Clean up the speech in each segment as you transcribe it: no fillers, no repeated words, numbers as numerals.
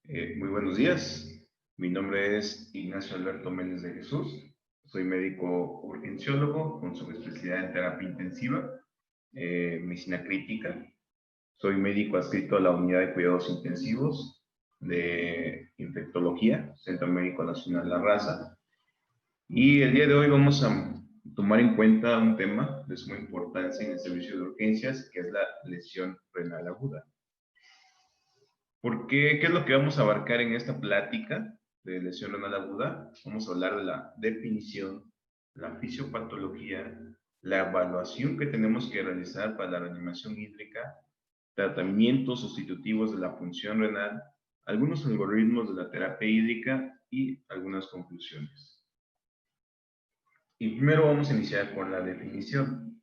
Muy buenos días. Mi nombre es Ignacio Alberto Méndez de Jesús. Soy médico urgenciólogo con subespecialidad en terapia intensiva, medicina crítica. Soy médico adscrito a la unidad de cuidados intensivos de infectología, Centro Médico Nacional La Raza. Y el día de hoy vamos a tomar en cuenta un tema de suma importancia en el servicio de urgencias, que es la lesión renal aguda. ¿Qué es lo que vamos a abarcar en esta plática de lesión renal aguda? Vamos a hablar de la definición, la fisiopatología, la evaluación que tenemos que realizar para la reanimación hídrica, tratamientos sustitutivos de la función renal, algunos algoritmos de la terapia hídrica y algunas conclusiones. Y primero vamos a iniciar con la definición.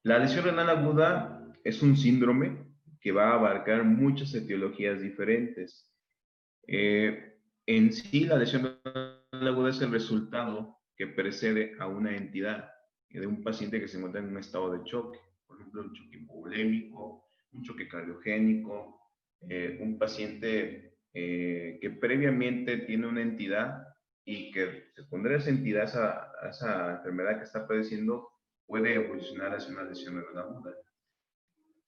La lesión renal aguda es un síndrome que va a abarcar muchas etiologías diferentes. En sí, la lesión renal aguda es el resultado que precede a una entidad de un paciente que se encuentra en un estado de choque, por ejemplo, un choque hipovolémico, un choque cardiogénico, un paciente que previamente tiene una entidad y que secundaria a esa entidad, a esa enfermedad que está padeciendo, puede evolucionar hacia una lesión renal aguda,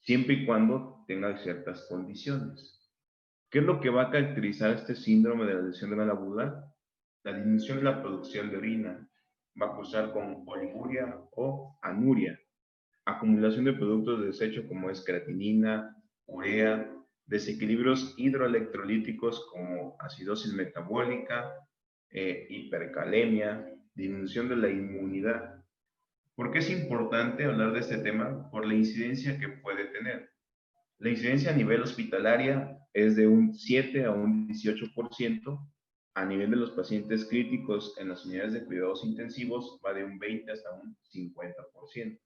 siempre y cuando tenga ciertas condiciones. ¿Qué es lo que va a caracterizar este síndrome de la lesión renal aguda? La disminución de la producción de orina. Va a cursar con oliguria o anuria. Acumulación de productos de desecho como es creatinina, urea, desequilibrios hidroelectrolíticos como acidosis metabólica, hipercalemia, disminución de la inmunidad. ¿Por qué es importante hablar de este tema? Por la incidencia que puede tener. La incidencia a nivel hospitalaria es de un 7 a un 18%. A nivel de los pacientes críticos en las unidades de cuidados intensivos va de un 20 hasta un 50%.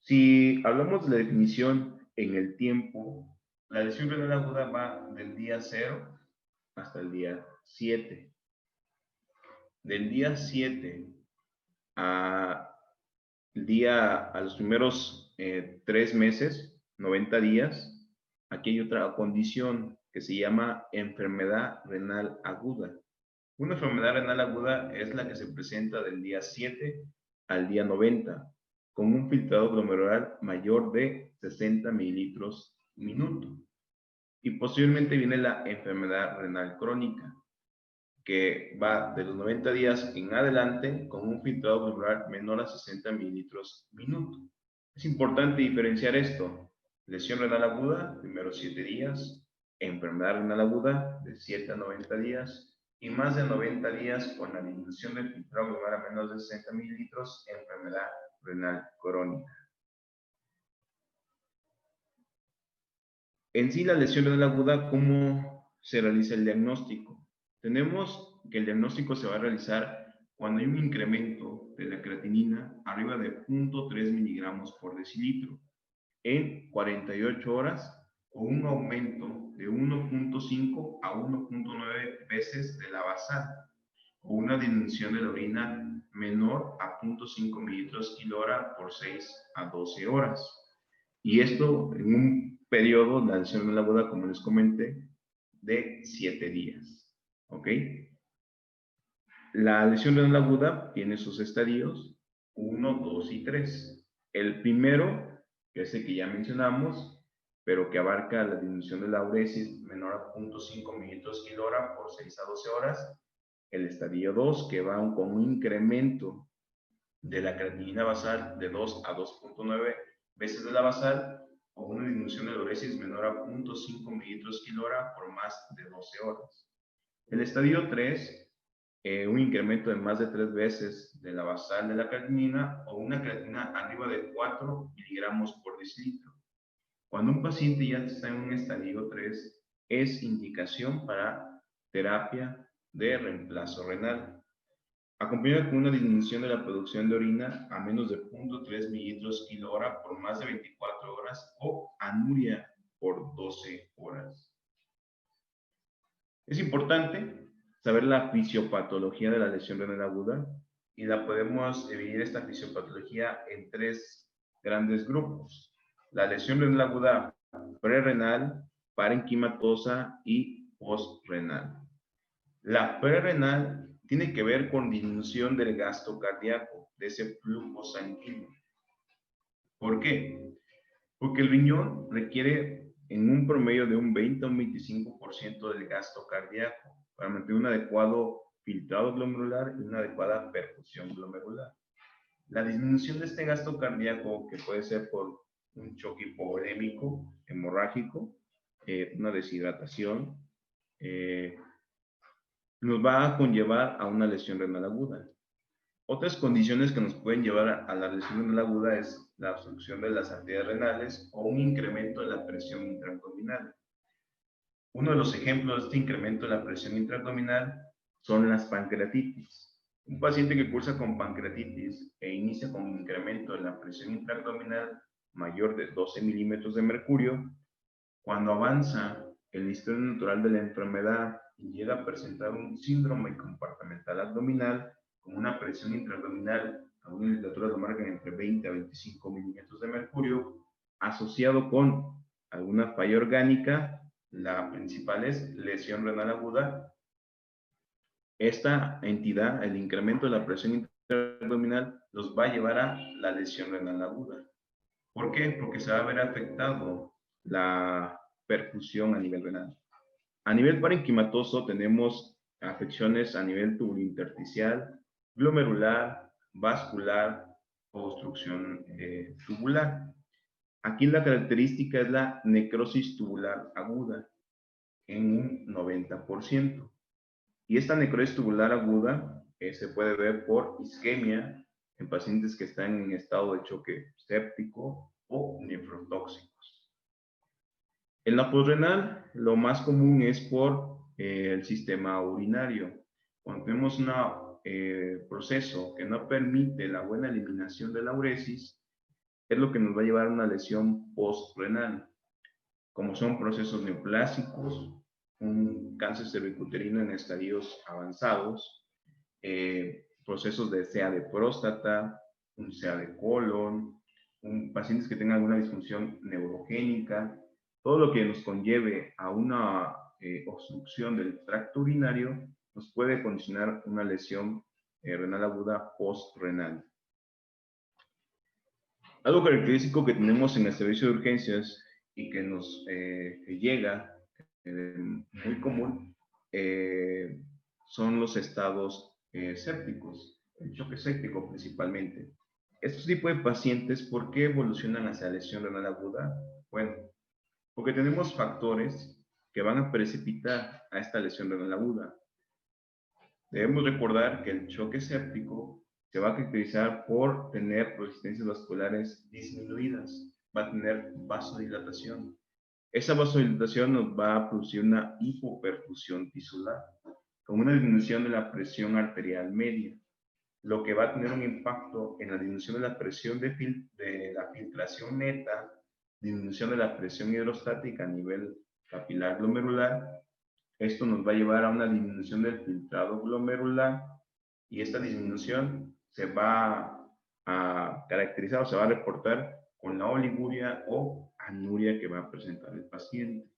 Si hablamos de la definición en el tiempo, la lesión renal aguda va del día 0 hasta el día 7. Del día 7 a los primeros 3 meses, 90 días, aquí hay otra condición que se llama enfermedad renal aguda. Una enfermedad renal aguda es la que se presenta del día 7 al día 90, con un filtrado glomerular mayor de 60 mililitros minuto. Y posteriormente viene la enfermedad renal crónica, que va de los 90 días en adelante con un filtrado glomerular menor a 60 mililitros minuto. Es importante diferenciar esto. Lesión renal aguda, primeros 7 días, enfermedad renal aguda de 7 a 90 días y más de 90 días con la disminución del filtrado glomerular a menos de 60 mililitros, enfermedad renal crónica. En sí, la lesión renal aguda, ¿cómo se realiza el diagnóstico? Tenemos que el diagnóstico se va a realizar cuando hay un incremento de la creatinina arriba de 0.3 miligramos por decilitro en 48 horas o un aumento de 1.5 a 1.9 veces de la basal o una disminución de la orina menor a 0.5 mililitros kilogramo por 6 a 12 horas. Y esto en un periodo, la lesión renal aguda, como les comenté, de 7 días. ¿Ok? La lesión renal aguda tiene sus estadios 1, 2 y 3. El primero, que es el que ya mencionamos, pero que abarca la disminución de la uresis menor a 0.5 mililitros kilogramo por 6 a 12 horas. El estadio 2, que va con un incremento de la creatinina basal de 2 a 2.9 veces de la basal o una disminución de la uresis menor a 0.5 mililitros kilogramo por más de 12 horas. El estadio 3, un incremento de más de 3 veces de la basal de la creatinina o una creatinina arriba de 4 miligramos por decilitro. Cuando un paciente ya está en un estadio 3, es indicación para terapia de reemplazo renal, acompañado con una disminución de la producción de orina a menos de 0.3 mililitros kilogramo por más de 24 horas o anuria por 12 horas. Es importante saber la fisiopatología de la lesión renal aguda y la podemos dividir esta fisiopatología en 3 grandes grupos. La lesión renal aguda prerrenal, parenquimatosa y postrenal. La prerrenal tiene que ver con disminución del gasto cardíaco, de ese flujo sanguíneo. ¿Por qué? Porque el riñón requiere en un promedio de un 20 a un 25% del gasto cardíaco para mantener un adecuado filtrado glomerular y una adecuada perfusión glomerular. La disminución de este gasto cardíaco, que puede ser por un choque hipovolémico, hemorrágico, una deshidratación, nos va a conllevar a una lesión renal aguda. Otras condiciones que nos pueden llevar a la lesión renal aguda es la obstrucción de las arterias renales o un incremento de la presión intraabdominal. Uno de los ejemplos de este incremento de la presión intraabdominal son las pancreatitis. Un paciente que cursa con pancreatitis e inicia con un incremento de la presión intraabdominal mayor de 12 milímetros de mercurio, cuando avanza el historial natural de la enfermedad y llega a presentar un síndrome compartimental abdominal con una presión intraabdominal a una literatura lo marcan entre 20 a 25 milímetros de mercurio, asociado con alguna falla orgánica, la principal es lesión renal aguda. Esta entidad, el incremento de la presión intraabdominal, los va a llevar a la lesión renal aguda. ¿Por qué? Porque se va a ver afectado la perfusión a nivel renal. A nivel parenquimatoso tenemos afecciones a nivel tubulointersticial, glomerular, vascular o obstrucción tubular. Aquí la característica es la necrosis tubular aguda en un 90%. Y esta necrosis tubular aguda se puede ver por isquemia en pacientes que están en estado de choque séptico o nefrotóxicos. En la postrenal, lo más común es por el sistema urinario. Cuando tenemos un proceso que no permite la buena eliminación de la uresis, es lo que nos va a llevar a una lesión postrenal, como son procesos neoplásicos, un cáncer cervicuterino en estadios avanzados, procesos de SEA de próstata, un SEA de colon, pacientes que tengan alguna disfunción neurogénica, todo lo que nos conlleve a una obstrucción del tracto urinario nos puede condicionar una lesión renal aguda postrenal. Algo característico que tenemos en el servicio de urgencias y que nos llega muy común son los estados sépticos, el choque séptico principalmente. Estos tipos de pacientes, ¿por qué evolucionan hacia lesión renal aguda? Bueno, porque tenemos factores que van a precipitar a esta lesión renal aguda. Debemos recordar que el choque séptico se va a caracterizar por tener resistencias vasculares disminuidas, va a tener vasodilatación. Esa vasodilatación nos va a producir una hipoperfusión tisular, con una disminución de la presión arterial media, lo que va a tener un impacto en la disminución de la presión de la filtración neta, disminución de la presión hidrostática a nivel capilar glomerular. Esto nos va a llevar a una disminución del filtrado glomerular y esta disminución se va a caracterizar o se va a reportar con la oliguria o anuria que va a presentar el paciente.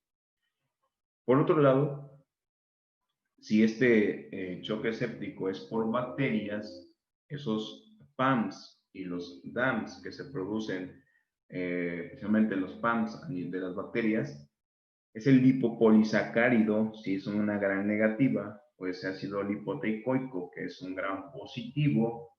Por otro lado, si este choque séptico es por bacterias, esos PAMs y los DAMs que se producen, especialmente los PAMs de las bacterias, es el lipopolisacárido, si son una gran negativa, o ese ácido lipoteicoico, que es un gran positivo,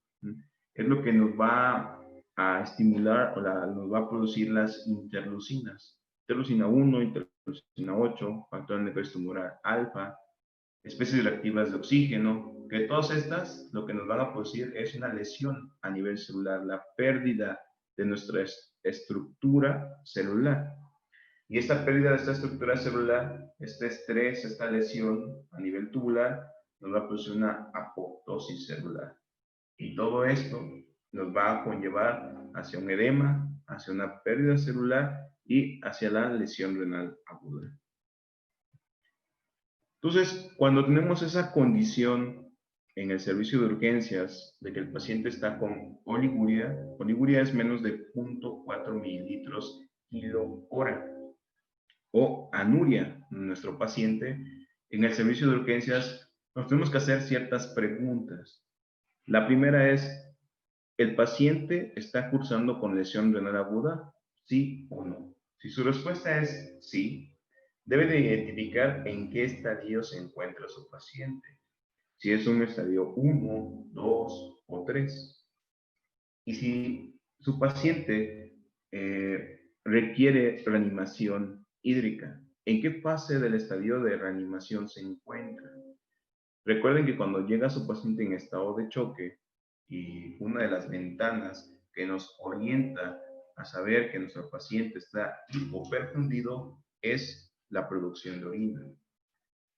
es lo que nos va a estimular o nos va a producir las interleucinas. Interleucina 1, interleucina 8, factor de necrosis tumoral alfa, especies reactivas de oxígeno, que todas estas lo que nos van a producir es una lesión a nivel celular, la pérdida de nuestra estructura celular. Y esta pérdida de esta estructura celular, este estrés, esta lesión a nivel tubular, nos va a producir una apoptosis celular. Y todo esto nos va a conllevar hacia un edema, hacia una pérdida celular y hacia la lesión renal aguda. Entonces, cuando tenemos esa condición en el servicio de urgencias de que el paciente está con oliguria es menos de 0.4 mililitros kilo hora, o anuria nuestro paciente, en el servicio de urgencias nos tenemos que hacer ciertas preguntas. La primera es, ¿el paciente está cursando con lesión renal aguda? ¿Sí o no? Si su respuesta es sí, debe de identificar en qué estadio se encuentra su paciente. Si es un estadio 1, 2 o 3. Y si su paciente requiere reanimación hídrica, ¿en qué fase del estadio de reanimación se encuentra? Recuerden que cuando llega su paciente en estado de choque y una de las ventanas que nos orienta a saber que nuestro paciente está hipoperfundido es la producción de orina.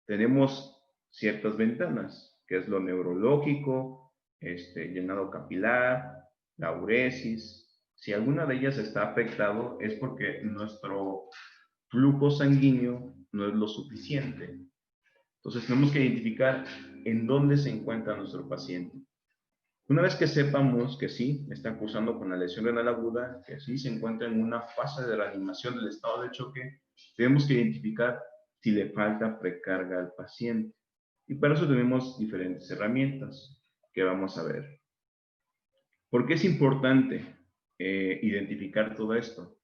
Tenemos ciertas ventanas, que es lo neurológico, llenado capilar, la uresis. Si alguna de ellas está afectado es porque nuestro flujo sanguíneo no es lo suficiente. Entonces tenemos que identificar en dónde se encuentra nuestro paciente. Una vez que sepamos que sí, está cursando con la lesión renal aguda, que sí se encuentra en una fase de reanimación del estado de choque, tenemos que identificar si le falta precarga al paciente. Y para eso tenemos diferentes herramientas que vamos a ver. ¿Por qué es importante identificar todo esto?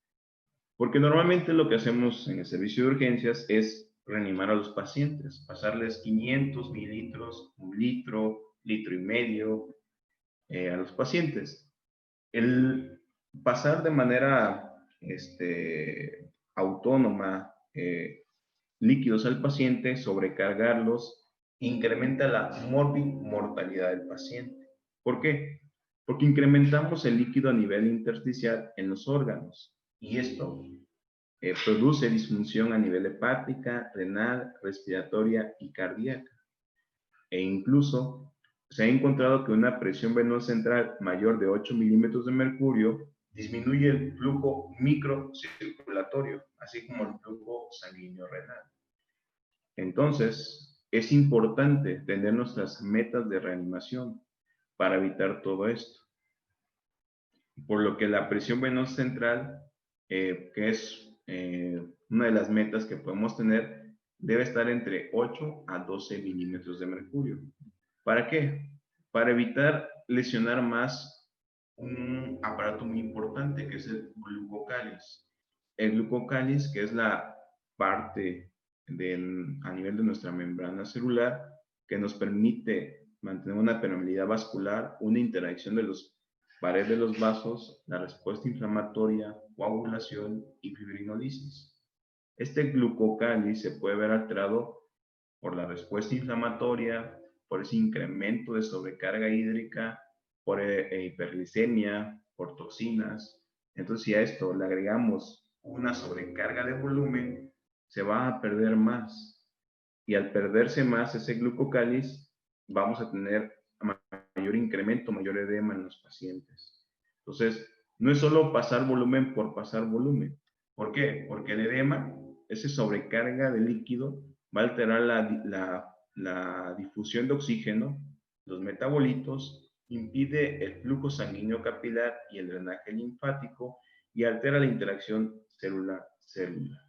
Porque normalmente lo que hacemos en el servicio de urgencias es reanimar a los pacientes, pasarles 500 mililitros, 1 litro, litro y medio a los pacientes. El pasar de manera autónoma líquidos al paciente, sobrecargarlos, incrementa la mortalidad del paciente. ¿Por qué? Porque incrementamos el líquido a nivel intersticial en los órganos y esto produce disfunción a nivel hepática, renal, respiratoria y cardíaca. E incluso se ha encontrado que una presión venosa central mayor de 8 milímetros de mercurio disminuye el flujo microcirculatorio, así como el flujo sanguíneo renal. Entonces, es importante tener nuestras metas de reanimación para evitar todo esto. Por lo que la presión venosa central, que es una de las metas que podemos tener, debe estar entre 8 a 12 milímetros de mercurio. ¿Para qué? Para evitar lesionar más un aparato muy importante que es el glucocáliz. El glucocáliz, que es la parte a nivel de nuestra membrana celular que nos permite mantener una permeabilidad vascular, una interacción de las paredes de los vasos, la respuesta inflamatoria, coagulación y fibrinolisis. Este glucocáliz se puede ver alterado por la respuesta inflamatoria, por ese incremento de sobrecarga hídrica, por hiperglicemia, por toxinas. Entonces, si a esto le agregamos una sobrecarga de volumen, se va a perder más. Y al perderse más ese glucocáliz, vamos a tener mayor incremento, mayor edema en los pacientes. Entonces, no es solo pasar volumen por pasar volumen. ¿Por qué? Porque el edema, esa sobrecarga de líquido, va a alterar la difusión de oxígeno, los metabolitos, impide el flujo sanguíneo capilar y el drenaje linfático y altera la interacción célula-célula.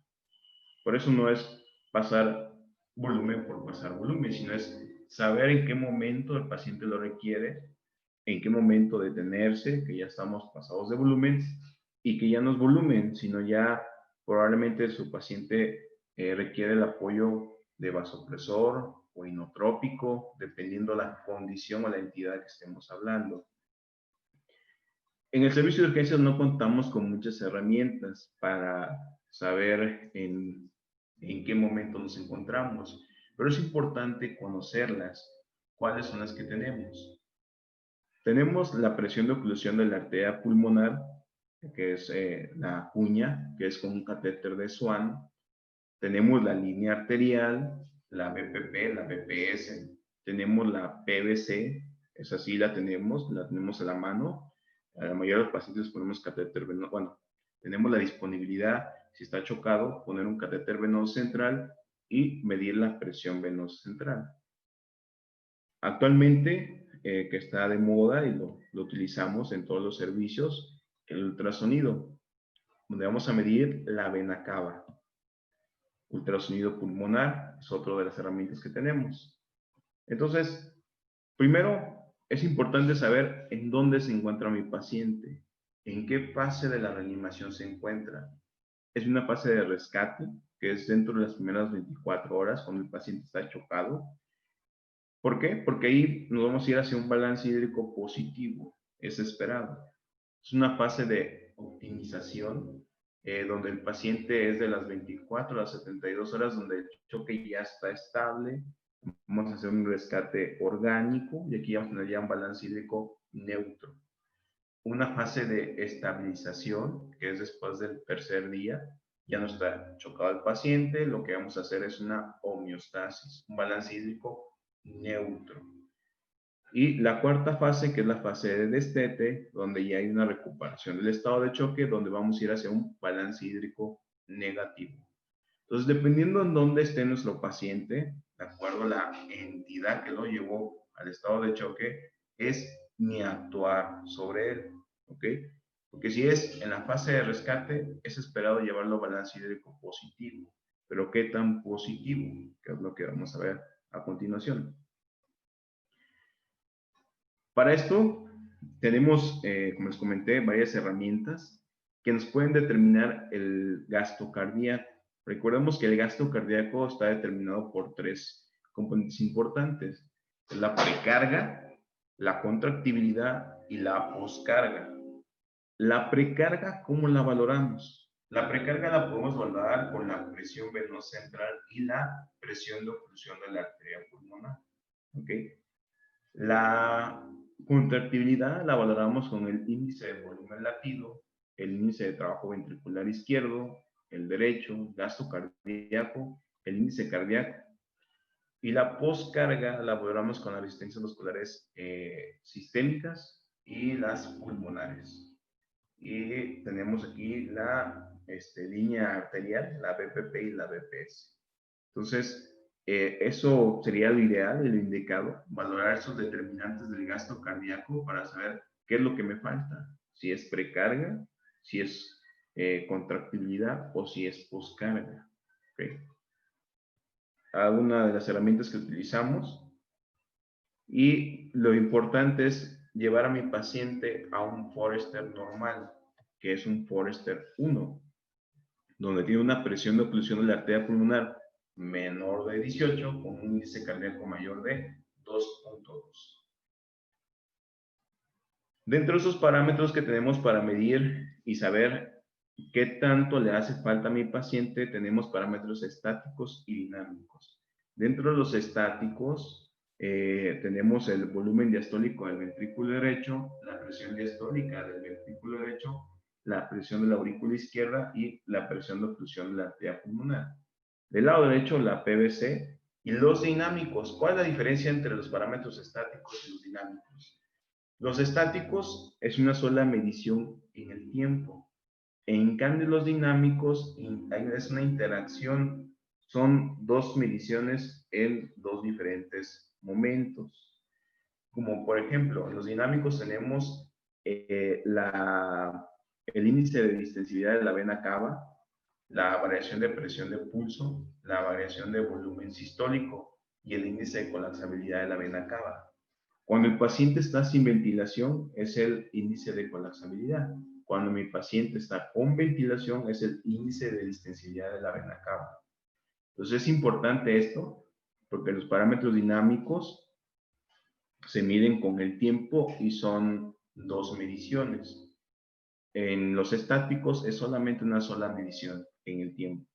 Por eso no es pasar volumen por pasar volumen, sino es saber en qué momento el paciente lo requiere, en qué momento detenerse, que ya estamos pasados de volumen y que ya no es volumen, sino ya probablemente su paciente requiere el apoyo de vasopresor o inotrópico, dependiendo la condición o la entidad que estemos hablando. En el servicio de urgencias no contamos con muchas herramientas para saber en qué momento nos encontramos, pero es importante conocerlas. ¿Cuáles son las que tenemos? Tenemos la presión de oclusión de la arteria pulmonar, que es la cuña, que es con un catéter de Swan. Tenemos la línea arterial, la BPP, la BPS. Tenemos la PVC, esa sí la tenemos a la mano. A la mayoría de los pacientes ponemos catéter venoso. Bueno, tenemos la disponibilidad, si está chocado, poner un catéter venoso central y medir la presión venosa central. Actualmente, que está de moda y lo utilizamos en todos los servicios, el ultrasonido, donde vamos a medir la vena cava. Ultrasonido pulmonar es otra de las herramientas que tenemos. Entonces, primero es importante saber en dónde se encuentra mi paciente, en qué fase de la reanimación se encuentra. Es una fase de rescate, que es dentro de las primeras 24 horas cuando el paciente está chocado. ¿Por qué? Porque ahí nos vamos a ir hacia un balance hídrico positivo, es esperado. Es una fase de optimización donde el paciente es de las 24 a las 72 horas, donde el choque ya está estable. Vamos a hacer un rescate orgánico y aquí vamos a tener ya un balance hídrico neutro. Una fase de estabilización, que es después del tercer día, ya no está chocado el paciente, lo que vamos a hacer es una homeostasis, un balance hídrico neutro. Y la cuarta fase, que es la fase de destete, donde ya hay una recuperación del estado de choque, donde vamos a ir hacia un balance hídrico negativo. Entonces, dependiendo en dónde esté nuestro paciente, de acuerdo a la entidad que lo llevó al estado de choque, es mi actuar sobre él, ¿ok? Porque si es en la fase de rescate, es esperado llevarlo a balance hídrico positivo. Pero ¿qué tan positivo? Que es lo que vamos a ver a continuación. Para esto, tenemos, como les comenté, varias herramientas que nos pueden determinar el gasto cardíaco. Recordemos que el gasto cardíaco está determinado por tres componentes importantes: la precarga, la contractibilidad y la poscarga. La precarga, ¿cómo la valoramos? La precarga la podemos valorar con la presión venosa central y la presión de oclusión de la arteria pulmonar. ¿Ok? La contractibilidad la valoramos con el índice de volumen latido, el índice de trabajo ventricular izquierdo, el derecho, gasto cardíaco, el índice cardíaco. Y la poscarga la valoramos con las resistencias musculares sistémicas y las pulmonares. Y tenemos aquí la línea arterial, la BPP y la BPS. Entonces, eso sería lo ideal y lo indicado, valorar esos determinantes del gasto cardíaco para saber qué es lo que me falta, si es precarga, si es contractibilidad o si es poscarga. ¿Okay? Alguna de las herramientas que utilizamos, y lo importante es llevar a mi paciente a un Forester normal, que es un Forester 1, donde tiene una presión de oclusión de la arteria pulmonar menor de 18 con un índice cardíaco mayor de 2.2. Dentro de esos parámetros que tenemos para medir y saber qué tanto le hace falta a mi paciente, tenemos parámetros estáticos y dinámicos. Dentro de los estáticos, tenemos el volumen diastólico del ventrículo derecho, la presión diastólica del ventrículo derecho, la presión de la aurícula izquierda y la presión de oclusión de la arteria pulmonar. Del lado derecho, la PVC y los dinámicos. ¿Cuál es la diferencia entre los parámetros estáticos y los dinámicos? Los estáticos es una sola medición en el tiempo. En cambio, los dinámicos es una interacción. Son dos mediciones en dos diferentes momentos. Como por ejemplo, en los dinámicos tenemos el índice de distensibilidad de la vena cava, la variación de presión de pulso, la variación de volumen sistólico y el índice de colapsabilidad de la vena cava. Cuando el paciente está sin ventilación es el índice de colapsabilidad. Cuando mi paciente está con ventilación es el índice de distensibilidad de la vena cava. Entonces es importante esto porque los parámetros dinámicos se miden con el tiempo y son dos mediciones. En los estáticos es solamente una sola medición en el tiempo.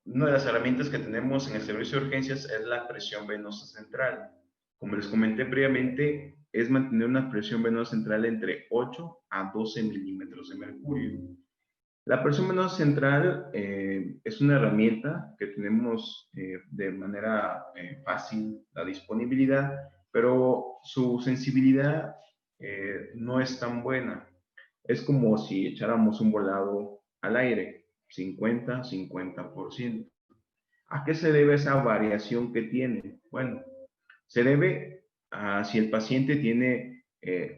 Una de las herramientas que tenemos en el servicio de urgencias es la presión venosa central. Como les comenté previamente, es mantener una presión venosa central entre 8 a 12 milímetros de mercurio. La presión venosa central es una herramienta que tenemos de manera fácil la disponibilidad, pero su sensibilidad no es tan buena. Es como si echáramos un volado al aire, 50-50%. ¿A qué se debe esa variación que tiene? Bueno, se debe a si el paciente tiene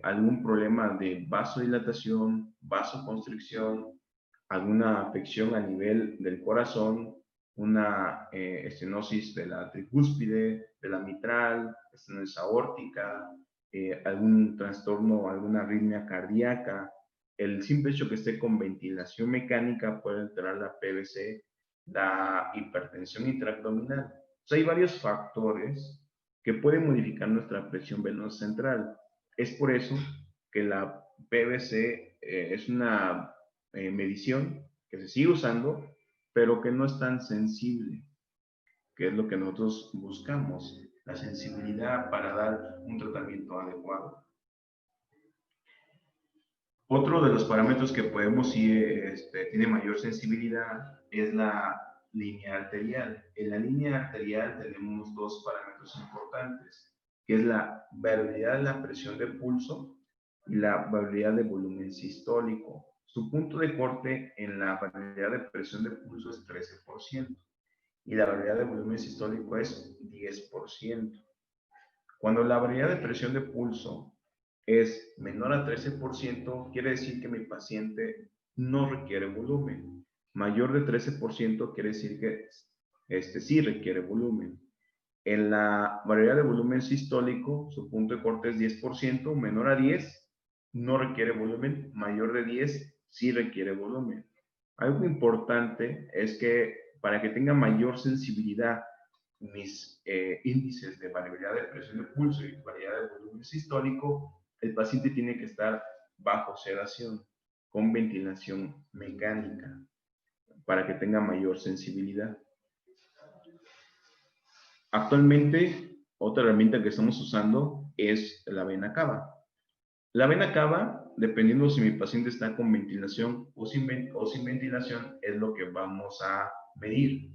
algún problema de vasodilatación, vasoconstricción, alguna afección a nivel del corazón, una estenosis de la tricúspide, de la mitral, estenosis aórtica, algún trastorno, alguna arritmia cardíaca. El simple hecho que esté con ventilación mecánica puede alterar la PVC, la hipertensión intraabdominal. O sea, hay varios factores que pueden modificar nuestra presión venosa central. Es por eso que la PVC es una medición que se sigue usando, pero que no es tan sensible, que es lo que nosotros buscamos, la sensibilidad para dar un tratamiento adecuado. Otro de los parámetros que podemos, si tiene mayor sensibilidad, es la línea arterial. En la línea arterial tenemos dos parámetros importantes, que es la variabilidad de la presión de pulso y la variabilidad de volumen sistólico. Su punto de corte en la variabilidad de presión de pulso es 13% y la variabilidad de volumen sistólico es 10%. Cuando la variabilidad de presión de pulso es menor a 13%, quiere decir que mi paciente no requiere volumen. Mayor de 13% quiere decir que sí requiere volumen. En la variabilidad de volumen sistólico, su punto de corte es 10%, menor a 10, no requiere volumen, mayor de 10, sí requiere volumen. Algo importante es que para que tenga mayor sensibilidad mis índices de variabilidad de presión de pulso y variabilidad de volumen sistólico, el paciente tiene que estar bajo sedación, con ventilación mecánica, para que tenga mayor sensibilidad. Actualmente, otra herramienta que estamos usando es la vena cava. La vena cava, dependiendo si mi paciente está con ventilación o sin ventilación, es lo que vamos a medir.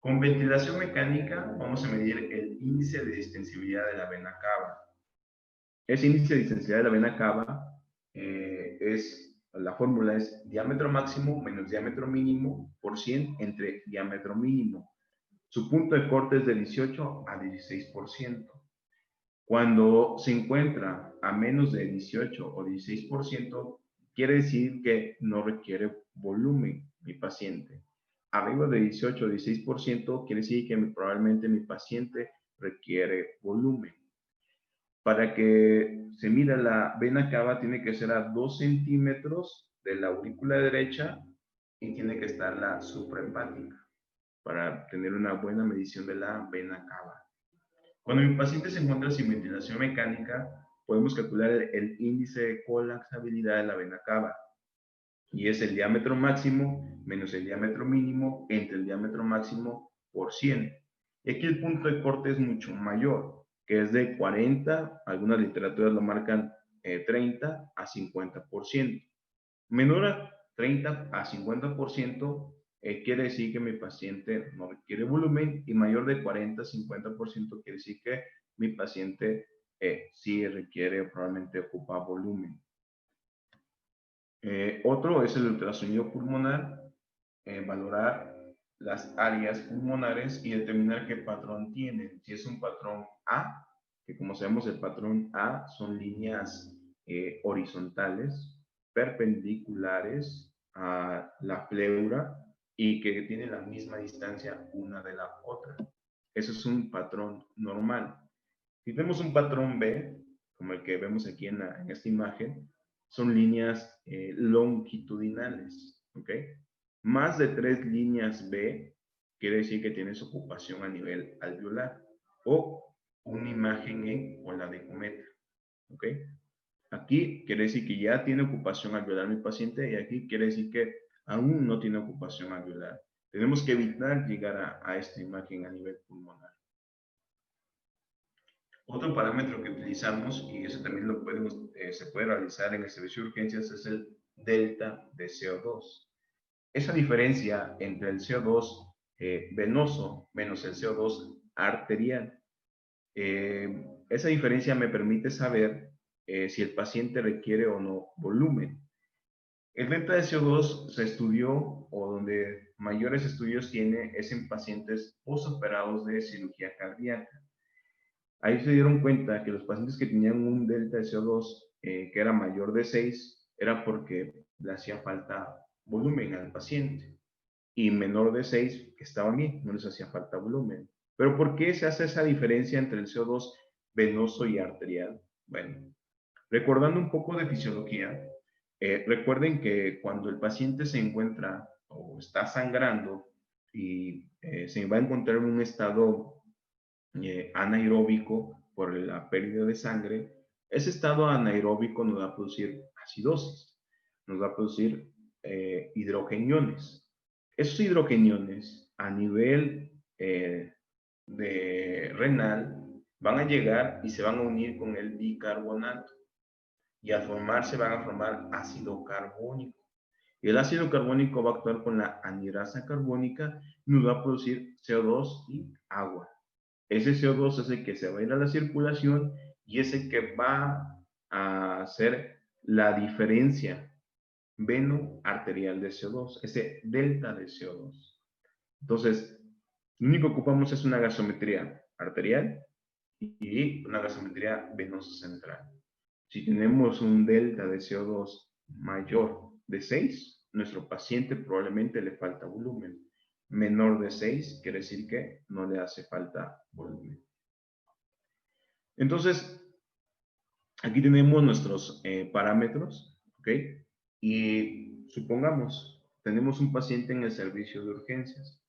Con ventilación mecánica vamos a medir el índice de distensibilidad de la vena cava. Ese índice de distensibilidad de la vena cava la fórmula es diámetro máximo menos diámetro mínimo por 100 entre diámetro mínimo. Su punto de corte es de 18 a 16%. Cuando se encuentra a menos de 18 o 16%, quiere decir que no requiere volumen mi paciente. Arriba de 18 o 16% quiere decir que probablemente mi paciente requiere volumen. Para que se mida la vena cava tiene que ser a 2 centímetros de la aurícula derecha y tiene que estar la suprahepática para tener una buena medición de la vena cava. Cuando mi paciente se encuentra sin ventilación mecánica, podemos calcular el índice de colapsabilidad de la vena cava y es el diámetro máximo menos el diámetro mínimo entre el diámetro máximo por 100. Y aquí el punto de corte es mucho mayor, que es de 40, algunas literaturas lo marcan 30 a 50%. Menor a 30 a 50% quiere decir que mi paciente no requiere volumen y mayor de 40 a 50% quiere decir que mi paciente sí requiere, probablemente ocupa volumen. Otro es el ultrasonido pulmonar, valorar las áreas pulmonares y determinar qué patrón tienen. Si es un patrón A, que como sabemos el patrón A son líneas horizontales, perpendiculares a la pleura y que tienen la misma distancia una de la otra. Eso es un patrón normal. Si tenemos un patrón B, como el que vemos aquí en esta imagen, son líneas longitudinales, ¿ok? Más de 3 líneas B quiere decir que tienes ocupación a nivel alveolar o una imagen en o la de cometa, ¿ok? Aquí quiere decir que ya tiene ocupación alveolar mi paciente y aquí quiere decir que aún no tiene ocupación alveolar. Tenemos que evitar llegar a esta imagen a nivel pulmonar. Otro parámetro que utilizamos, y eso también se puede realizar en el servicio de urgencias, es el delta de CO2. Esa diferencia entre el CO2 venoso menos el CO2 arterial. Esa diferencia me permite saber si el paciente requiere o no volumen. El delta de CO2 se estudió, o donde mayores estudios tiene, es en pacientes postoperados de cirugía cardíaca. Ahí se dieron cuenta que los pacientes que tenían un delta de CO2 que era mayor de 6 era porque le hacía falta volumen al paciente. Y menor de 6, que estaban bien, no les hacía falta volumen. Pero ¿por qué se hace esa diferencia entre el CO2 venoso y arterial? Bueno, recordando un poco de fisiología, recuerden que cuando el paciente se encuentra o está sangrando y se va a encontrar en un estado anaeróbico por la pérdida de sangre, ese estado anaeróbico nos va a producir acidosis, nos va a producir hidrogeniones. Esos hidrogeniones a nivel de renal van a llegar y se van a unir con el bicarbonato y al formarse van a formar ácido carbónico. Y el ácido carbónico va a actuar con la anhidrasa carbónica y nos va a producir CO2 y agua. Ese CO2 es el que se va a ir a la circulación y es el que va a hacer la diferencia veno-arterial de CO2, ese delta de CO2. Entonces, lo único que ocupamos es una gasometría arterial y una gasometría venosa central. Si tenemos un delta de CO2 mayor de 6, nuestro paciente probablemente le falta volumen. Menor de 6 quiere decir que no le hace falta volumen. Entonces, aquí tenemos nuestros parámetros, ¿ok? Y supongamos, tenemos un paciente en el servicio de urgencias.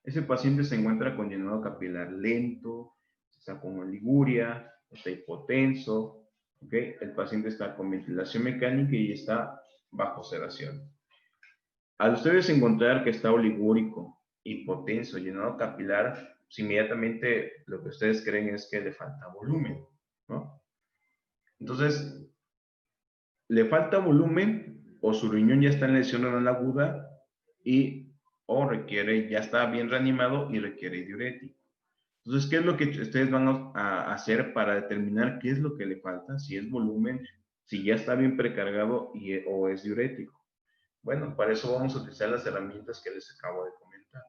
Ese paciente se encuentra con llenado capilar lento, está con oliguria, está hipotenso, ¿ok? El paciente está con ventilación mecánica y está bajo sedación. Al ustedes encontrar que está oligúrico, hipotenso, llenado capilar, pues inmediatamente lo que ustedes creen es que le falta volumen, ¿no? Entonces, le falta volumen o su riñón ya está en lesión renal aguda y o requiere, ya está bien reanimado y requiere diurético. Entonces, ¿qué es lo que ustedes van a hacer para determinar qué es lo que le falta? Si es volumen, si ya está bien precargado o es diurético. Bueno, para eso vamos a utilizar las herramientas que les acabo de comentar.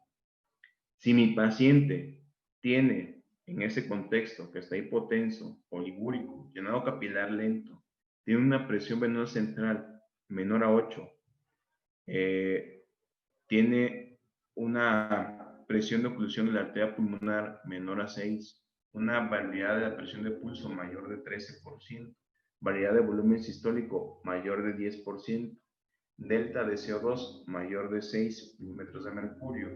Si mi paciente tiene en ese contexto que está hipotenso, oligúrico, llenado capilar lento, tiene una presión venosa central menor a 8, tiene una presión de oclusión de la arteria pulmonar menor a 6, una variabilidad de la presión de pulso mayor de 13%, variabilidad de volumen sistólico mayor de 10%, delta de CO2 mayor de 6 milímetros de mercurio,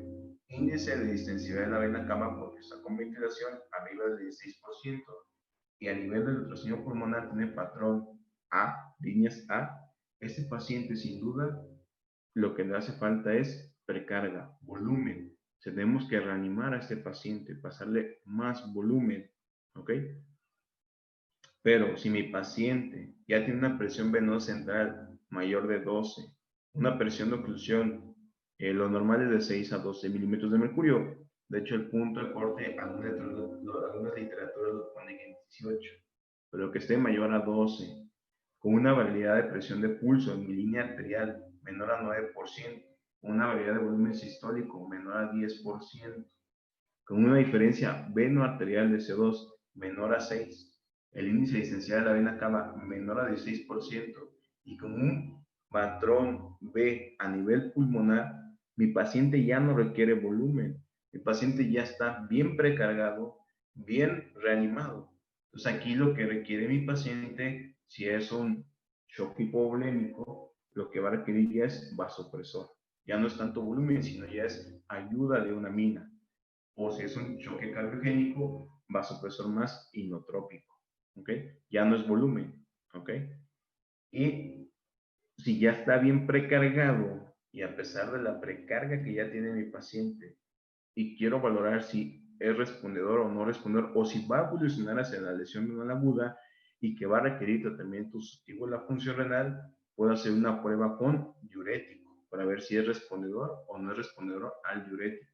índice de distensividad de la vena cava porque está con ventilación arriba del 16%, y a nivel del ultrasonido pulmonar tiene patrón A, líneas A, este paciente sin duda lo que le hace falta es precarga, volumen. Tenemos que reanimar a este paciente, pasarle más volumen, ¿ok? Pero si mi paciente ya tiene una presión venosa central mayor de 12, una presión de oclusión, lo normal es de 6 a 12 milímetros de mercurio. De hecho, el punto de corte, algunas literaturas lo ponen en 18, pero que esté mayor a 12, con una variabilidad de presión de pulso en mi línea arterial menor a 9%, una variabilidad de volumen sistólico menor a 10%, con una diferencia veno-arterial de CO2 menor a 6, el índice de distensividad de la vena cava menor a 16% y con un patrón B a nivel pulmonar, mi paciente ya no requiere volumen, mi paciente ya está bien precargado, bien reanimado. Entonces aquí lo que requiere mi paciente, si es un shock hipovolémico, lo que va a requerir ya es vasopresor. Ya no es tanto volumen, sino ya es ayuda de una mina. O si es un choque cardiogénico, vasopresor más inotrópico, ¿ok? Ya no es volumen, ¿ok? Y si ya está bien precargado y a pesar de la precarga que ya tiene mi paciente y quiero valorar si es respondedor o no respondedor o si va a evolucionar hacia la lesión renal aguda y que va a requerir tratamiento sustitutivo de la función renal, puedo hacer una prueba con diurético para ver si es respondedor o no es respondedor al diurético.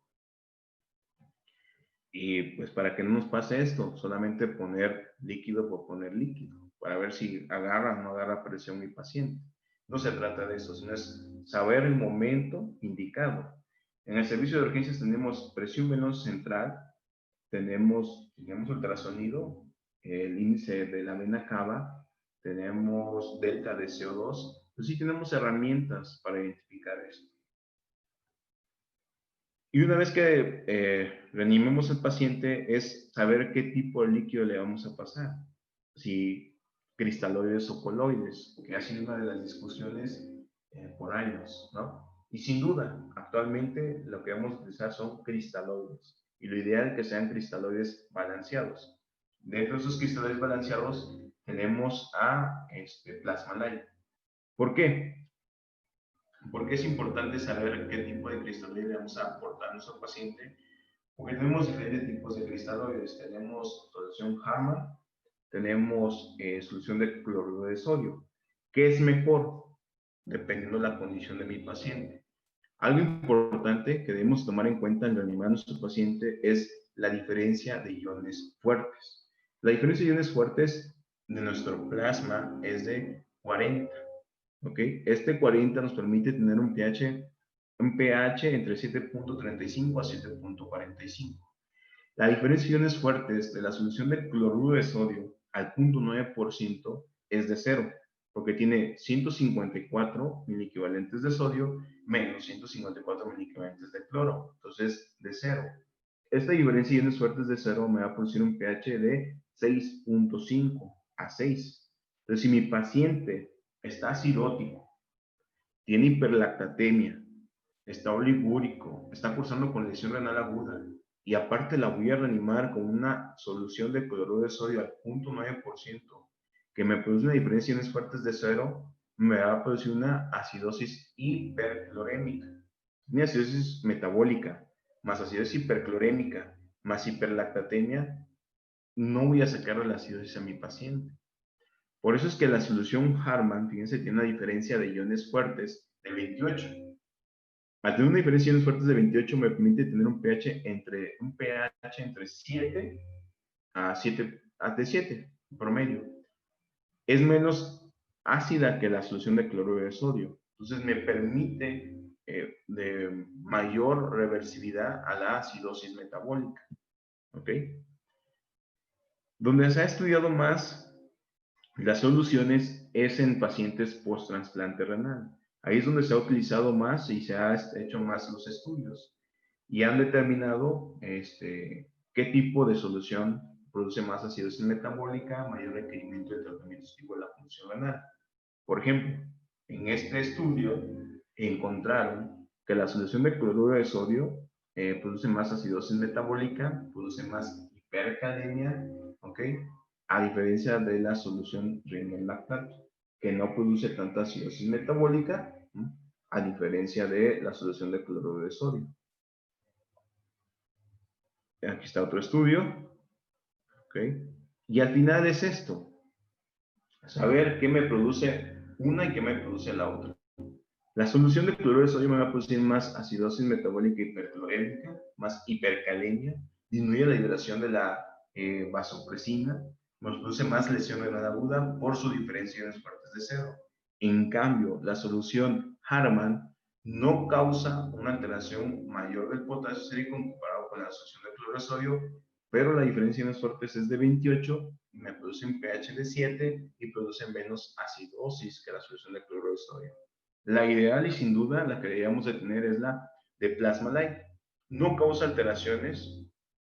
Y pues para que no nos pase esto, solamente poner líquido por poner líquido, para ver si agarra o no agarra presión mi paciente. No se trata de eso, sino es saber el momento indicado. En el servicio de urgencias tenemos presión venosa central, tenemos ultrasonido, el índice de la vena cava, tenemos delta de CO2. Pues sí tenemos herramientas para identificar aplicar esto. Y una vez que reanimemos al paciente, es saber qué tipo de líquido le vamos a pasar. Si cristaloides o coloides, que ha sido una de las discusiones por años, ¿no? Y sin duda, actualmente lo que vamos a utilizar son cristaloides. Y lo ideal es que sean cristaloides balanceados. Dentro de esos cristaloides balanceados tenemos a Plasma Light. ¿Por qué? Porque es importante saber qué tipo de cristaloide vamos a aportar a nuestro paciente, porque tenemos diferentes tipos de cristaloides. Tenemos solución Harman, tenemos solución de cloruro de sodio. ¿Qué es mejor? Dependiendo de la condición de mi paciente. Algo importante que debemos tomar en cuenta en reanimar a nuestro paciente es la diferencia de iones fuertes. La diferencia de iones fuertes de nuestro plasma es de 40. ¿Ok? Este 40 nos permite tener un pH entre 7.35 a 7.45. La diferencia de iones fuertes de la solución de cloruro de sodio al 0.9% es de 0, porque tiene 154 miliequivalentes de sodio menos 154 miliequivalentes de cloro. Entonces, de 0. Esta diferencia de iones fuertes de 0 me va a producir un pH de 6.5 a 6. Entonces, si mi paciente está acidótico, tiene hiperlactatemia, está oligúrico, está cursando con lesión renal aguda, y aparte la voy a reanimar con una solución de cloruro de sodio al 0.9%, que me produce una diferencia de iones fuertes de 0, me va a producir una acidosis hiperclorémica. Una acidosis metabólica, más acidosis hiperclorémica, más hiperlactatemia, no voy a sacarle la acidosis a mi paciente. Por eso es que la solución Harman, fíjense, tiene una diferencia de iones fuertes de 28. Al tener una diferencia de iones fuertes de 28 me permite tener un pH entre 7 a 7 promedio. Es menos ácida que la solución de cloruro de sodio. Entonces me permite de mayor reversibilidad a la acidosis metabólica. ¿Ok? Donde se ha estudiado más las soluciones es en pacientes post-trasplante renal. Ahí es donde se ha utilizado más y se ha hecho más los estudios. Y han determinado qué tipo de solución produce más acidosis metabólica, mayor requerimiento de tratamientos tipo de la función renal. Por ejemplo, en este estudio encontraron que la solución de cloruro de sodio produce más acidosis metabólica, produce más hipercalemia, ¿ok? A diferencia de la solución renal lactato, que no produce tanta acidosis metabólica, a diferencia de la solución de cloruro de sodio. Aquí está otro estudio, ¿ok? Y al final es esto, saber qué me produce una y qué me produce la otra. La solución de cloruro de sodio me va a producir más acidosis metabólica hiperclorémica, más hipercalemia, disminuye la liberación de la vasopresina, nos produce más lesión renal aguda por su diferencia de iones fuertes de 0. En cambio, la solución Harman no causa una alteración mayor del potasio sérico comparado con la solución de cloruro de sodio, pero la diferencia de iones fuertes es de 28, me produce un pH de 7 y produce menos acidosis que la solución de cloruro de sodio. La ideal y sin duda la que deberíamos de tener es la de Plasma Light. No causa alteraciones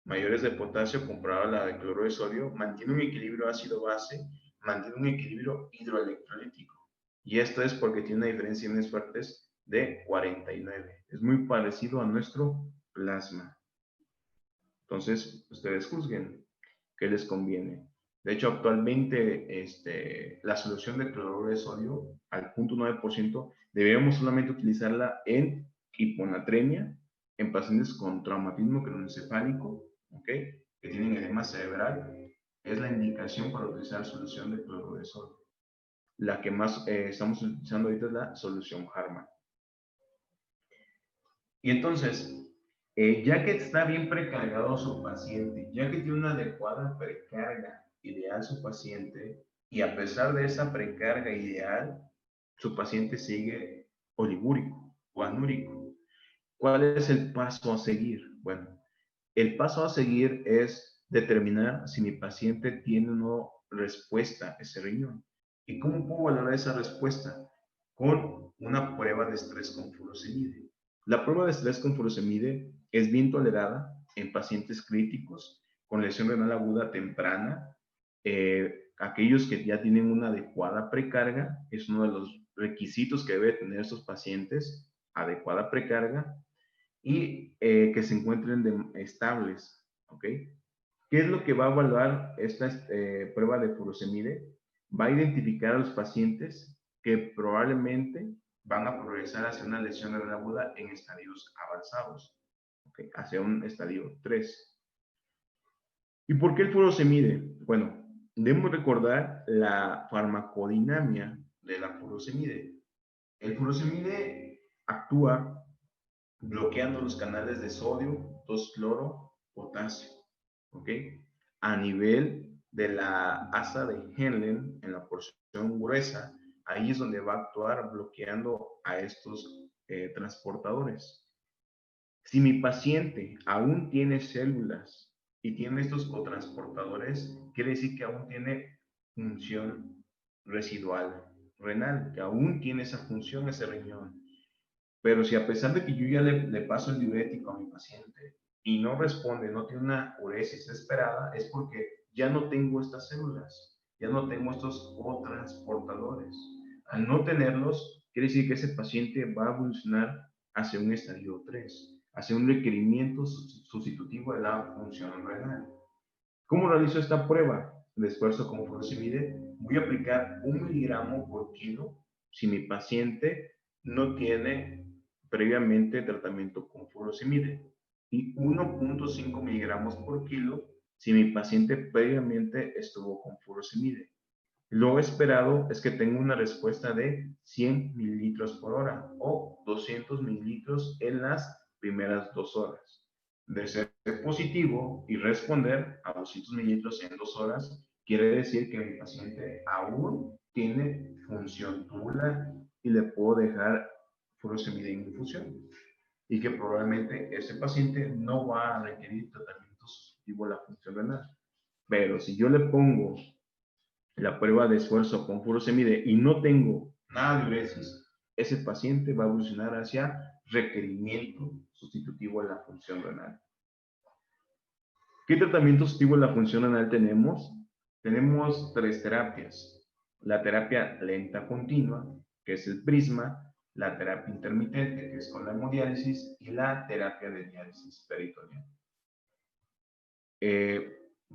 mayores de potasio comparado a la de cloruro de sodio, mantiene un equilibrio ácido-base, mantiene un equilibrio hidroelectrolítico. Y esto es porque tiene una diferencia de iones fuertes de 49. Es muy parecido a nuestro plasma. Entonces, ustedes juzguen qué les conviene. De hecho, actualmente la solución de cloruro de sodio al 0.9% deberíamos solamente utilizarla en hiponatremia, en pacientes con traumatismo craneoencefálico, ¿ok? Que tienen edema cerebral. Es la indicación para utilizar solución de cloruro de sodio. La que más estamos utilizando ahorita es la solución Harman. Y entonces, ya que está bien precargado su paciente, ya que tiene una adecuada precarga ideal su paciente, y a pesar de esa precarga ideal, su paciente sigue oligúrico o anúrico. ¿Cuál es el paso a seguir? Bueno, el paso a seguir es determinar si mi paciente tiene o no respuesta a ese riñón. ¿Y cómo puedo valorar esa respuesta? Con una prueba de estrés con furosemide. La prueba de estrés con furosemide es bien tolerada en pacientes críticos con lesión renal aguda temprana. Aquellos que ya tienen una adecuada precarga, es uno de los requisitos que debe tener estos pacientes, adecuada precarga, y que se encuentren estables, ¿ok? ¿Qué es lo que va a evaluar esta prueba de furosemide? Va a identificar a los pacientes que probablemente van a progresar hacia una lesión renal aguda en estadios avanzados, ¿okay? Hacia un estadio 3. ¿Y por qué el furosemide? Bueno, debemos recordar la farmacodinamia de la furosemide. El furosemide actúa bloqueando los canales de sodio, 2-cloro, potasio, ¿ok? A nivel de la asa de Henle, en la porción gruesa, ahí es donde va a actuar bloqueando a estos transportadores. Si mi paciente aún tiene células y tiene estos cotransportadores, quiere decir que aún tiene función residual renal, que aún tiene esa función ese riñón. Pero si a pesar de que yo ya le paso el diurético a mi paciente y no responde, no tiene una uresis esperada, es porque ya no tengo estas células, ya no tengo estos cotransportadores. Al no tenerlos, quiere decir que ese paciente va a evolucionar hacia un estadio 3, hacia un requerimiento sustitutivo de la función renal. ¿Cómo realizo esta prueba de esfuerzo con furosemide? Voy a aplicar 1 miligramo por kilo si mi paciente no tiene previamente tratamiento con furosemide y 1.5 miligramos por kilo si mi paciente previamente estuvo con furosemide. Lo esperado es que tenga una respuesta de 100 mililitros por hora o 200 mililitros en las primeras 2 horas. De ser positivo y responder a 200 mililitros en 2 horas, quiere decir que mi paciente aún tiene función tubular y le puedo dejar furosemide en infusión. Y que probablemente ese paciente no va a requerir tratamiento sustitutivo de la función renal. Pero si yo le pongo la prueba de esfuerzo con furosemide y no tengo nada de uresis, ese paciente va a evolucionar hacia requerimiento sustitutivo de la función renal. ¿Qué tratamiento sustitutivo de la función renal tenemos? Tenemos 3 terapias. La terapia lenta continua, que es el prisma, la terapia intermitente, que es con la hemodiálisis, y la terapia de diálisis peritoneal.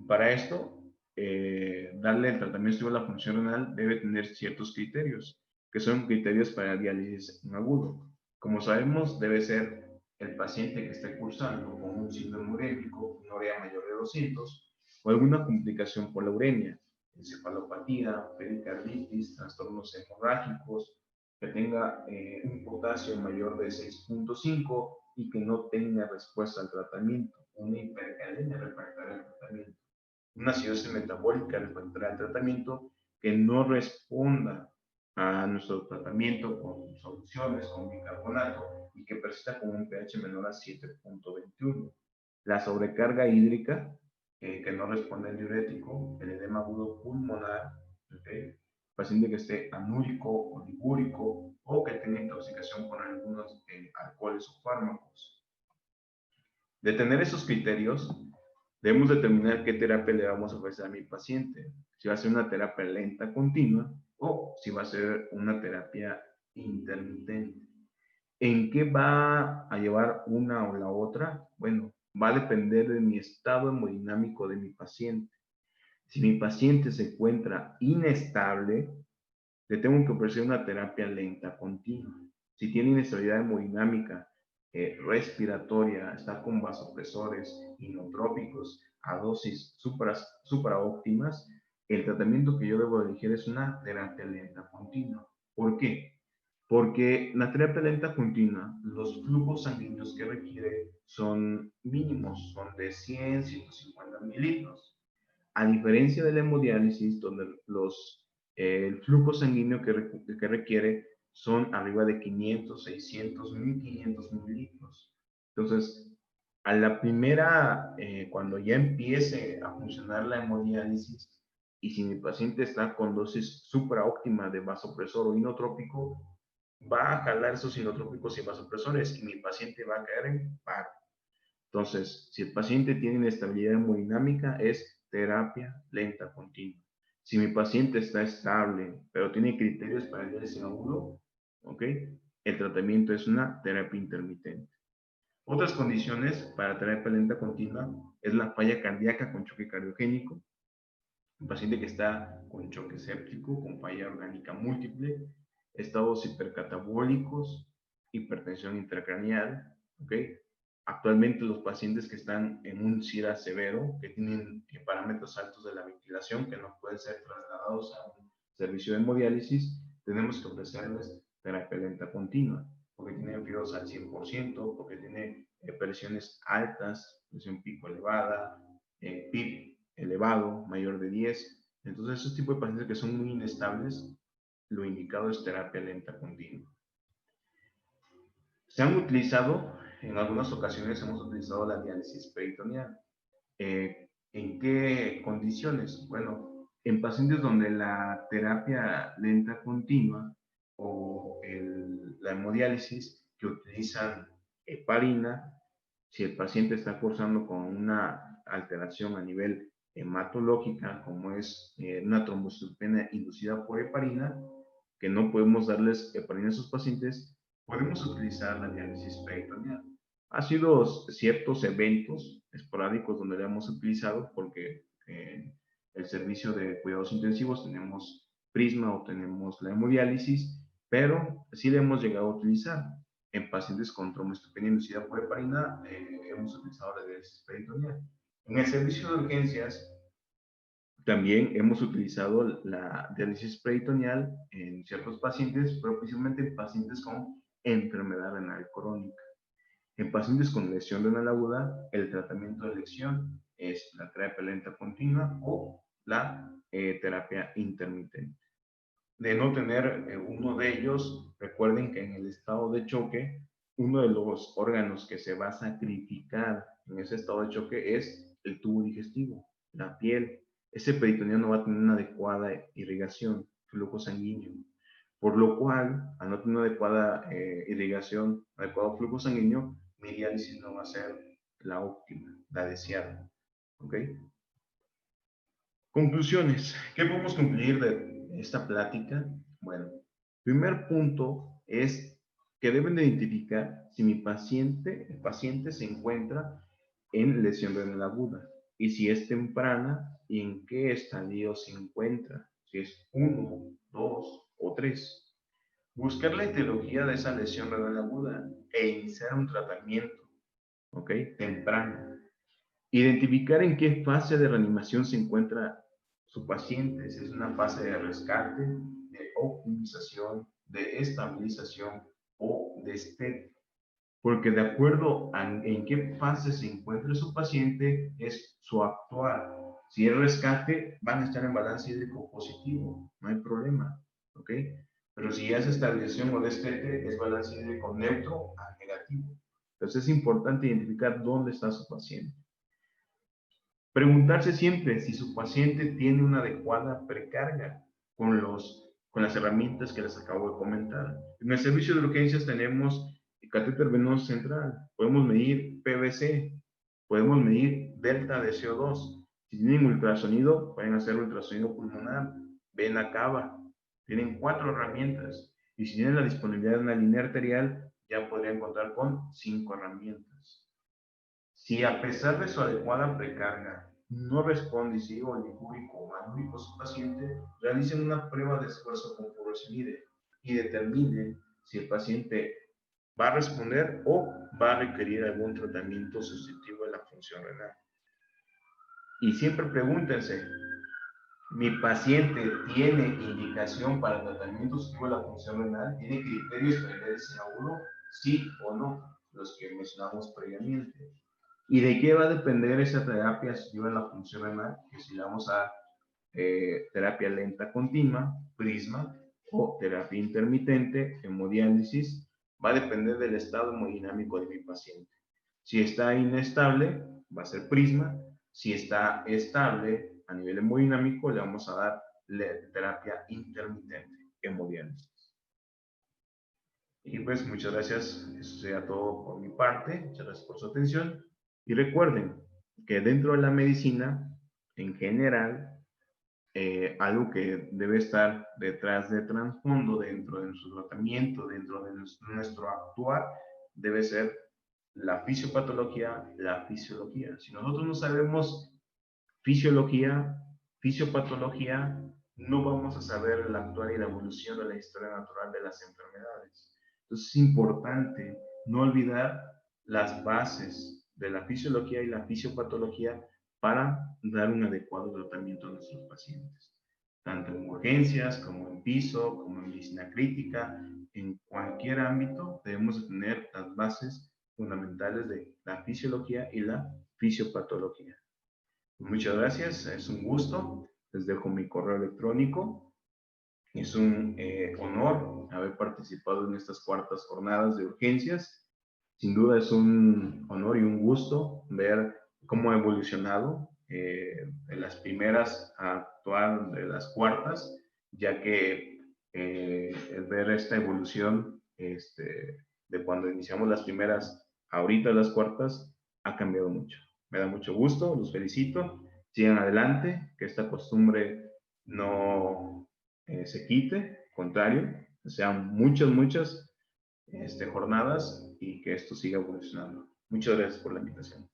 Para esto, darle el tratamiento a la función renal debe tener ciertos criterios, que son criterios para el diálisis en agudo. Como sabemos, debe ser el paciente que esté cursando con un síndrome urémico, una urea mayor de 200, o alguna complicación por la uremia, encefalopatía, pericarditis, trastornos hemorrágicos, que tenga un potasio mayor de 6.5 y que no tenga respuesta al tratamiento, una hipercalemia refractaria al tratamiento, una acidosis metabólica refractaria al tratamiento que no responda a nuestro tratamiento con soluciones, con bicarbonato y que persista con un pH menor a 7.21. La sobrecarga hídrica, que no responde al diurético, el edema agudo pulmonar, ¿okay? Paciente que esté anúrico o ligúrico o que tenga intoxicación con algunos alcoholes o fármacos. De tener esos criterios, debemos determinar qué terapia le vamos a ofrecer a mi paciente. Si va a ser una terapia lenta continua o si va a ser una terapia intermitente. ¿En qué va a llevar una o la otra? Bueno, va a depender de mi estado hemodinámico de mi paciente. Si mi paciente se encuentra inestable, le tengo que ofrecer una terapia lenta continua. Si tiene inestabilidad hemodinámica, respiratoria, está con vasopresores inotrópicos a dosis supraóptimas, el tratamiento que yo debo elegir es una terapia lenta continua. ¿Por qué? Porque la terapia lenta continua, los flujos sanguíneos que requiere son mínimos, son de 100, 150 mililitros. A diferencia de la hemodiálisis, donde el flujo sanguíneo que requiere son arriba de 500, 600, 1500 mililitros. Entonces, a la primera, cuando ya empiece a funcionar la hemodiálisis, y si mi paciente está con dosis supraóptima de vasopresor o inotrópico, va a jalar esos inotrópicos y vasopresores y mi paciente va a caer en paro. Entonces, si el paciente tiene inestabilidad hemodinámica, es terapia lenta continua. Si mi paciente está estable, pero tiene criterios para el diálisis agudo, ¿ok? El tratamiento es una terapia intermitente. Otras condiciones para terapia lenta continua es la falla cardíaca con choque cardiogénico, un paciente que está con choque séptico, con falla orgánica múltiple, estados hipercatabólicos, hipertensión intracraneal, ¿ok? Actualmente los pacientes que están en un SIRA severo, que tienen parámetros altos de la ventilación, que no pueden ser trasladados a un servicio de hemodiálisis, tenemos que ofrecerles terapia lenta continua, porque tienen fibrosis al 100%, porque tienen presiones altas, presión pico elevada, PIB elevado, mayor de 10. Entonces, esos tipos de pacientes que son muy inestables, lo indicado es terapia lenta continua. Se han utilizado, en algunas ocasiones hemos utilizado la diálisis peritoneal. ¿En qué condiciones? Bueno, en pacientes donde la terapia lenta continua o la hemodiálisis que utilizan heparina, si el paciente está cursando con una alteración a nivel hematológica, como es una trombocitopenia inducida por heparina, que no podemos darles heparina a esos pacientes, podemos utilizar la diálisis peritoneal. Ha sido ciertos eventos esporádicos donde la hemos utilizado porque en el servicio de cuidados intensivos tenemos prisma o tenemos la hemodiálisis, pero sí la hemos llegado a utilizar. En pacientes con trombocitopenia inducida por heparina hemos utilizado la diálisis peritoneal. En el servicio de urgencias también hemos utilizado la diálisis peritoneal en ciertos pacientes, pero principalmente en pacientes con enfermedad renal crónica. En pacientes con lesión renal aguda, el tratamiento de elección es la terapia lenta continua o la terapia intermitente. De no tener uno de ellos, recuerden que en el estado de choque, uno de los órganos que se va a sacrificar en ese estado de choque es el tubo digestivo, la piel. Ese peritoneo no va a tener una adecuada irrigación, flujo sanguíneo. Por lo cual, al no tener una adecuada irrigación, adecuado flujo sanguíneo, mi diálisis no va a ser la óptima, la deseada. ¿Ok? Conclusiones. ¿Qué podemos concluir de esta plática? Bueno, primer punto es que deben de identificar si el paciente se encuentra en lesión renal aguda y si es temprana y en qué estadio se encuentra, si es 1, 2 o 3. Buscar la etiología de esa lesión renal aguda e iniciar un tratamiento, ¿ok? Temprano. Identificar en qué fase de reanimación se encuentra su paciente, si es una fase de rescate, de optimización, de estabilización o de STEP. Porque de acuerdo en qué fase se encuentra su paciente es su actuar. Si es rescate, van a estar en balance hídrico positivo, no hay problema, ¿ok? Pero si ya es estabilización o destete, es balance hídrico neutro a negativo. Entonces es importante identificar dónde está su paciente. Preguntarse siempre si su paciente tiene una adecuada precarga con las herramientas que les acabo de comentar. En el servicio de urgencias tenemos el catéter venoso central, podemos medir PVC, podemos medir delta de CO2. Si tienen ultrasonido, pueden hacer ultrasonido pulmonar, vena cava. Tienen 4 herramientas. Y si tienen la disponibilidad de una línea arterial, ya podrían contar con 5 herramientas. Si a pesar de su adecuada precarga no responde y sigue oligúrico o manúrico su paciente, realicen una prueba de esfuerzo con furosemide y determinen si el paciente va a responder o va a requerir algún tratamiento sustitutivo de la función renal. Y siempre pregúntense, ¿mi paciente tiene indicación para tratamiento sustitutivo de la función renal? ¿Tiene criterios para el diálisis agudo? Sí o no, los que mencionamos previamente. ¿Y de qué va a depender esa terapia si lleva la función renal? Que si vamos a terapia lenta continua, prisma, o terapia intermitente, hemodiálisis, va a depender del estado hemodinámico de mi paciente. Si está inestable, va a ser prisma. Si está estable a nivel hemodinámico, le vamos a dar terapia intermitente, hemodiálisis. Y pues muchas gracias, eso sería todo por mi parte, muchas gracias por su atención y recuerden que dentro de la medicina, en general, algo que debe estar detrás de trasfondo, dentro de nuestro tratamiento, dentro de nuestro actuar, debe ser la fisiopatología, la fisiología. Si nosotros no sabemos fisiología, fisiopatología, no vamos a saber la actual y la evolución de la historia natural de las enfermedades. Entonces es importante no olvidar las bases de la fisiología y la fisiopatología para dar un adecuado tratamiento a nuestros pacientes, tanto en urgencias como en piso, como en medicina crítica, en cualquier ámbito debemos tener las bases fundamentales de la fisiología y la fisiopatología. Muchas gracias, es un gusto. Les dejo mi correo electrónico. Es un honor haber participado en estas cuartas jornadas de urgencias. Sin duda es un honor y un gusto ver cómo ha evolucionado de las primeras a actuar de las cuartas, ya que el ver esta evolución de cuando iniciamos las primeras ahorita las cuartas ha cambiado mucho. Me da mucho gusto, los felicito, sigan adelante, que esta costumbre no se quite, al contrario, sean muchas jornadas y que esto siga evolucionando. Muchas gracias por la invitación.